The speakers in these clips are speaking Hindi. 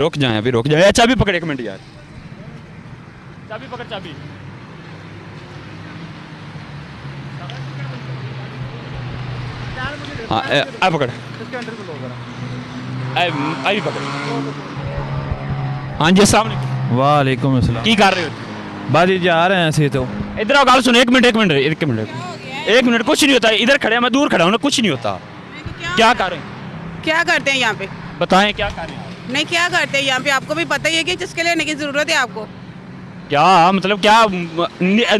रुक जाए अभी, रुक जाए। चाबी पकड़, एक मिनट यार, चाबी पकड़, चाबी। हाँ आ पकड़, अभी पकड़। हाँ जी, अस्सलाम वालेकुम। वालेकुम अस्सलाम। की कर रहे हो? बाजी जा रहे हैं ऐसे तो। इधर आओ, गाल सुनो, एक मिनट, एक मिनट, एक मिनट, एक मिनट। कुछ नहीं होता, इधर खड़े हैं, मैं दूर खड़ा हूँ ना, कुछ नहीं होता। क्या कर रहे हैं? क्या करते हैं यहाँ पे? बताएं क्या कर रहे हैं? नहीं, क्या करते हैं यहाँ पे? आपको भी पता ही है कि जिसके लेने की जरूरत है आपको। क्या मतलब, क्या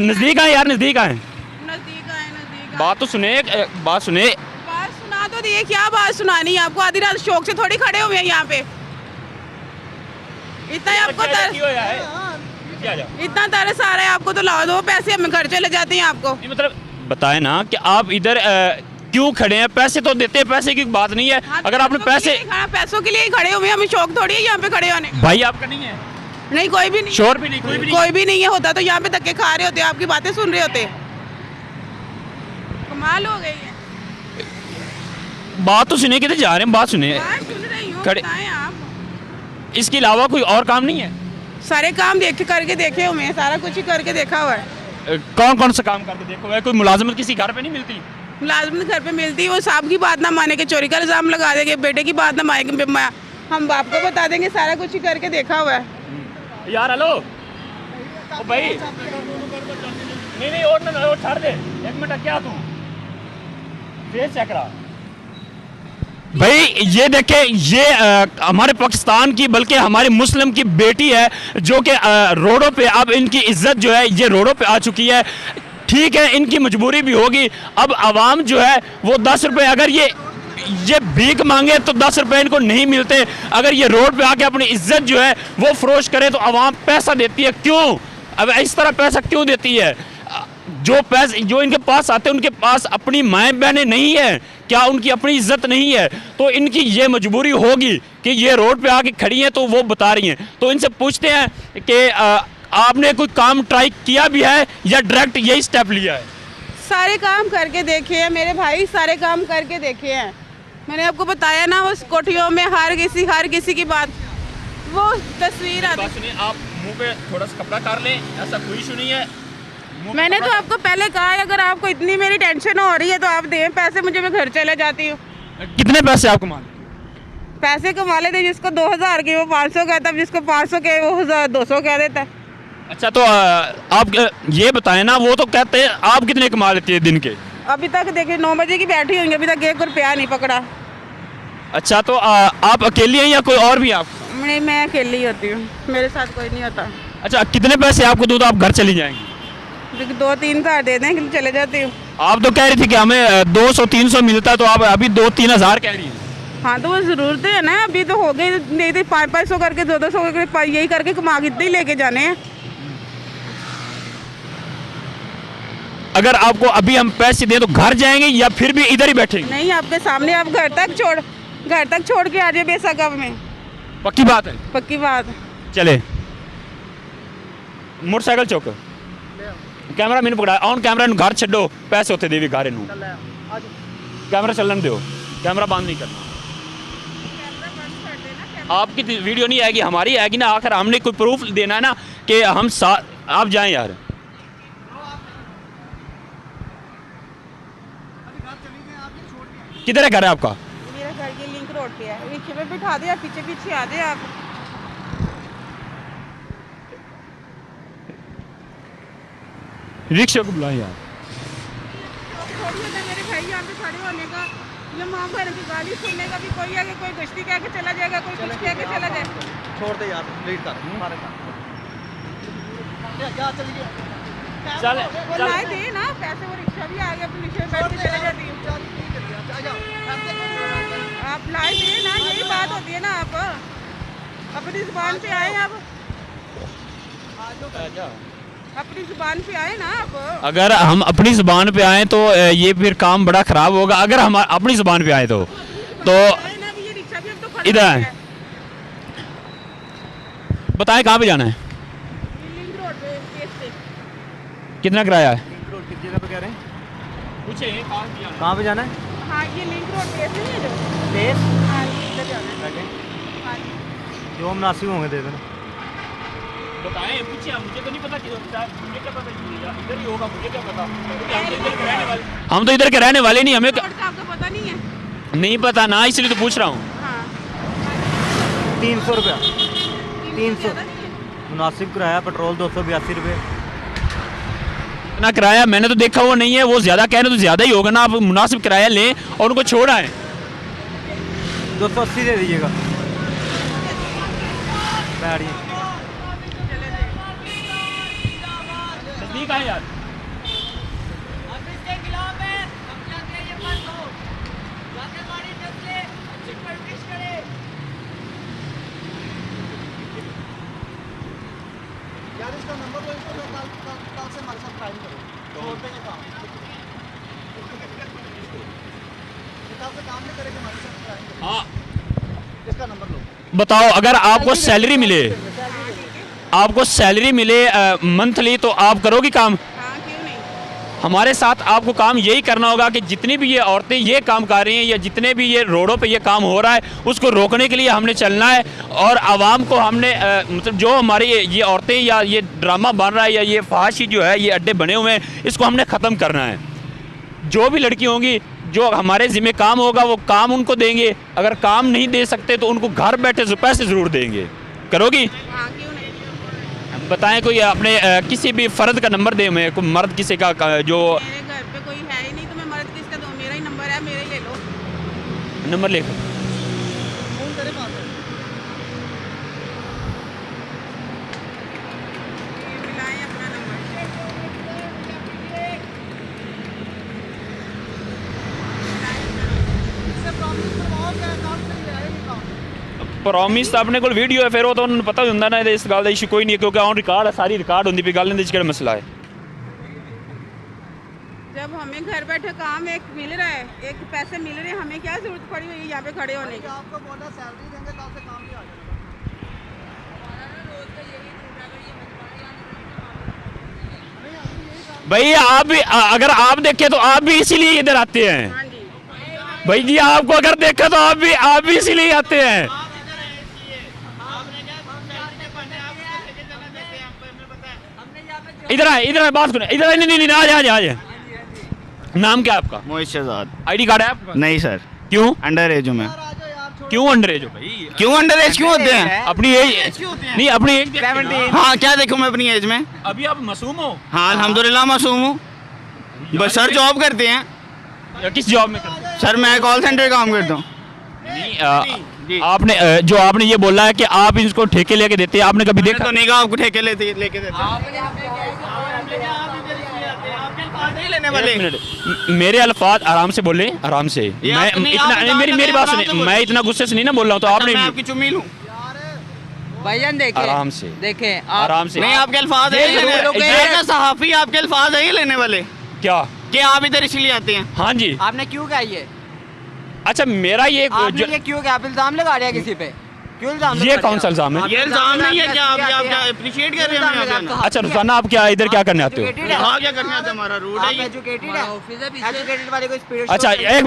नजदीक आए यार, नजदीक आए। नजदीक आए, नजदीक बात तो सुने, बात सुने। बात सुना तो दिए, क्या बात सुनानी है आपको? आधी रात शौक से थोड़ी खड़े हुए हैं यहाँ पे। इतना ही आपको इतना तरस आ रहा है आपको तो लाओ, दो पैसे हमें घर चले जाते हैं आपको। मतलब बताए ना कि आप इधर क्यों खड़े हैं? पैसे तो देते हैं, पैसे की बात नहीं है। हाँ, अगर आपने पैसे, पैसों के लिए ही खड़े हुए हैं, हमें शौक थोड़ी है यहाँ पे खड़े होने। भाई आपका नहीं है? नहीं, कोई भी नहीं, शोर भी नहीं, कोई भी नहीं, कोई भी नहीं है। होता तो यहाँ पे धक्के खा रहे होते, आपकी बातें सुन रहे होते। कमाल हो गई है। बात तो सुने, किधर जा रहे हैं? बात सुने, बात सुन रही हूँ, खड़े। बताएं आप। इसके अलावा कोई और काम नहीं है? सारे काम करके देखे हुए हैं, सारा कुछ ही करके देखा हुआ है। कौन कौन सा काम करके देखो है? कोई मुलाजमत किसी घर पे नहीं मिलती? मुलाजमत घर पे मिलती है, वो साहब की बात ना माने के चोरी का इल्जाम लगा देंगे, बेटे की बात ना मानेंगे, हम बाप को बता देंगे। सारा कुछ ही करके देखा हुआ है। यार हेलो, ओ भाई, नहीं नहीं, और ना, और छोड़ दे, एक मिनट। क्या तू फेस चेक करा भाई, ये देखे, ये हमारे पाकिस्तान की, बल्कि हमारे मुस्लिम की बेटी है, जो कि रोडों पे अब इनकी इज्जत जो है ये रोडों पे आ चुकी है। ठीक है, इनकी मजबूरी भी होगी। अब आवाम जो है वो 10 रुपए, अगर ये भीख मांगे तो 10 रुपए इनको नहीं मिलते। अगर ये रोड पे आके अपनी इज्जत जो है वो फरोश करे तो आवाम पैसा देती है। क्यों? अब इस तरह पैसा क्यों देती है? जो पैसे जो इनके पास आते हैं, उनके पास अपनी माएँ बहनें नहीं है क्या? उनकी अपनी इज्जत नहीं है? तो इनकी ये मजबूरी होगी कि ये रोड पे आके खड़ी हैं, तो वो बता रही हैं। तो इनसे पूछते हैं कि आपने कोई काम ट्राई किया भी है या डायरेक्ट यही स्टेप लिया है? सारे काम करके देखे हैं मेरे भाई, सारे काम करके देखे हैं। मैंने आपको बताया ना, उस कोठियों में हर किसी की बात, वो तस्वीर आती। सुनिए, आप मुंह पे थोड़ा सा कपड़ा कर लें, ऐसा कोई इशू नहीं है। मैंने तो आपको पहले कहा है, अगर आपको इतनी मेरी टेंशन हो रही है तो आप दें पैसे मुझे, मैं घर चले जाती हूँ। कितने पैसे आप कमा? पैसे कमा लेते, जिसको 2000 के वो 500 कहता है, जिसको 500 के वो 1200 कह देता है। अच्छा, तो आप ये बताएं ना, वो तो कहते हैं आप कितने कमा लेती है दिन के? अभी तक देखिए 9 बजे की बैठी होंगी, अभी तक 1 रुपया नहीं पकड़ा। अच्छा, तो आप अकेली हैं या कोई और भी? आप? नहीं, मैं अकेली होती हूँ, मेरे साथ कोई नहीं होता। अच्छा, कितने पैसे आपको दूँ तो आप घर चली जाएंगी? 2-3 हज़ार दे दें, चले जाती हूँ। आप तो कह रही थी कि हमें 200-300 मिलता है, तो आप अभी 2-3 हज़ार कह रही हैं। हाँ, तो वो ज़रूरत है ना, अभी तो हो गई, नहीं तो 500 करके 200 करके यही करके कमा कितने ही लेके जाने हैं। अगर आपको अभी हम पैसे दें तो घर जाएंगे या फिर भी इधर ही बैठेंगे? नहीं, आपके सामने, आप घर तक छोड़ के आ जाए बेसकब में। पक्की बात है? पक्की बात। चले, मोटरसाइकिल चौक, कैमरा मैंने पकड़ा, ऑन कैमरा घर छो, पैसे होते देवी घर नू, कैमरा चलन दो, कैमरा बंद नहीं करना। आपकी वीडियो नहीं आएगी, हमारी आएगी ना। आखिर हमने कोई प्रूफ देना है ना कि हम आप जाएं यार। किधर है घर है आपका? मेरा घर ये लिंक रोड पे है, रिक्शे पे बिठा दे, पीछे पीछे आ जाए आप। रिक्शा को बुलाएं यार। मेरे भाई यहाँ पे खड़े होने का या माँ बहन की गाली सुनने का भी कोई आगे, कोई गश्ती कह के चला जाएगा, कोई कुछ कह के चला जाएगा। छोड़ दे यार, लीड कर हमारे साथ। क्या चल गया? चल वो लाए थे ना पैसे, वो रिक्शा भी आ गया, अपने रिक्शे में बैठ के चले जाती हूँ। आप लाए थे ना, यही बात होती है ना। आप अपनी जुबान पे आए, आप अपनी जुबान पे आए ना आप। अगर हम अपनी जुबान पे आए तो ये फिर काम बड़ा खराब होगा। अगर हम अपनी जुबान पे आए तो इधर बताएं कहाँ पे जाना है? कितना किराया है? किस जगह पे कह रहे हैं? पूछे कहाँ पे जाना है? हाँ, ये लिंक रोड केस नहीं है जो तेज हाँ, इधर जाना है। हाँ जी। जो मुनासिब होंगे दे देना। बताएं, पूछिए, मुझे तो नहीं पता कि मुझे क्या पता इधर ही होगा, मुझे क्या पता, हम तो इधर के रहने वाले नहीं, हमें रोड का आपको पता नहीं है? नहीं पता ना, इसलिए तो पूछ रहा हूँ। हाँ 300 रुपया 300 ज़्यादा नहीं है। मुनासिब किराया पेट्रोल 282 रुपये। इतना किराया मैंने तो देखा वो नहीं है, वो ज़्यादा कह रहे तो ज़्यादा ही होगा ना। आप मुनासिब किराया लें और उनको छोड़ आएँ। 280 दे दीजिएगा। बैठिए। नज़दीक आए यार। यार इसका नंबर लो, इसको कल से हमारे साथ टाइम करो, छोड़ देंगे काम। कल से काम नहीं करेंगे, हमारे साथ टाइम करो। हाँ इसका नंबर लो। बताओ, अगर आपको सैलरी मिले, आपको सैलरी मिले मंथली, तो आप करोगे काम? हाँ क्यों नहीं। हमारे साथ आपको काम यही करना होगा कि जितनी भी ये औरतें ये काम कर रही हैं या जितने भी ये रोडों पे ये काम हो रहा है, उसको रोकने के लिए हमने चलना है। और आवाम को हमने मतलब जो हमारी ये औरतें या ये ड्रामा बन रहा है या ये फहाशी जो है, ये अड्डे बने हुए हैं, इसको हमने ख़त्म करना है। जो भी लड़की होंगी, जो हमारे ज़िम्मे काम होगा, वो काम उनको देंगे। अगर काम नहीं दे सकते तो उनको घर बैठे पैसे ज़रूर देंगे। करोगी? हाँ क्यों नहीं। बताएं, कोई अपने किसी भी फ़र्द का नंबर दे हमें, कोई मर्द किसी का जो मेरे घर पे कोई है ही नहीं, तो मैं मर्द किसका दूँ? मेरा ही नंबर है, मेरा ही ले लो। नंबर लिख। फोन तेरे पास है। ये मिलाएं अपना नंबर। इससे प्रॉमिस करवाओ कि काम नहीं आएगी काम। ਪ੍ਰੋਮਿਸ ਤਾਂ ਆਪਣੇ ਕੋਲ ਵੀਡੀਓ ਹੈ, ਫਿਰ ਉਹ ਤਾਂ ਉਹਨਾਂ ਨੂੰ ਪਤਾ ਹੀ ਹੁੰਦਾ ਨਾ, ਇਹਦੇ ਇਸ ਗੱਲ ਦਾ ਇਸ਼ੂ ਕੋਈ ਨਹੀਂ ਹੈ, ਕਿਉਂਕਿ ਔਨ ਰਿਕਾਰਡ ਹੈ, ਸਾਰੀ ਰਿਕਾਰਡ ਹੁੰਦੀ ਪਈ ਗੱਲ, ਇਹਦੇ ਵਿੱਚ ਕਿਹੜਾ ਮਸਲਾ ਹੈ। जब हमें घर बैठे काम एक मिल रहा है, एक पैसे मिल रहे हैं, हमें क्या जरूरत पड़ी हुई है यहाँ पे खड़े होने की? आपको बोला सैलरी देंगे, कल से काम भी आ जाएगा। भाई आप भी अगर आप देखें तो आप भी इसीलिए इधर आते हैं। हाँ जी। भाई जी आपको अगर देखा तो आप भी इसीलिए आते हैं। इधर आए बात सुने, इधर नहीं आ जाए। नाम क्या है आपका? मोहित शहजाद। आईडी कार्ड है आपका? नहीं सर, क्यों? अंडर एज हूँ मैं। क्यों अंडर एज हो भाई? क्यों अंडर एज क्यों होते हैं? अपनी एज नहीं, अपनी एज देखिए ना। हाँ, क्या देखूँ मैं अपनी एज में? अभी आप मासूम हो? हाँ अल्हम्दुलिल्लाह मासूम हूँ। बस सर जॉब करते हैं किस जॉब में करते हैं? सर, मैं कॉल सेंटर काम करता हूँ। नहीं, आपने जो आपने ये बोला है कि आप इसको ठेके लेके देते हैं, आपने कभी देखा? तो नहीं कहा आपको ठेके लेके देते हैं। लेने वाले एक मिनट, मेरे अल्फाज आराम से बोले, आराम से। ये मैं आप नहीं, इतना आप मेरी बात आराम से सुनिए, बोलो। मैं इतना गुस्से से नहीं ना बोल रहा हूँ, तो आपने मैं आपकी चुम्मी लूँ? भाईजान देखें, आराम से, देखें आराम से। नहीं, आपके अल्फाज ये है लेने जरूर वाले। है। मैं सहाफी, आपके अल्फाज है लेने वाले क्या? कि आप इधर इसलिए आते हैं? हाँ जी। आपने क्यों कहा ये? अच्छा, मेरा ये आपने ये क्यों कहा? आप इल्जाम लगा रहे हैं किसी पे? क्यों इल्जाम लगा ये रहे हैं कौन सा आप? इल्जाम है? आप ये इल्जाम नहीं है क्या? आप क्या क्या अप्रिशिएट कर रहे हैं हमें यहाँ पे? अच्छा रुसाना, आप क्या इधर क्या करने आते हो? Educated है? हाँ, क्या करना है? हमारा रूट है आप ये। एजुकेटेड है? एजुकेटेड वाले को स्पीड अच्छा एक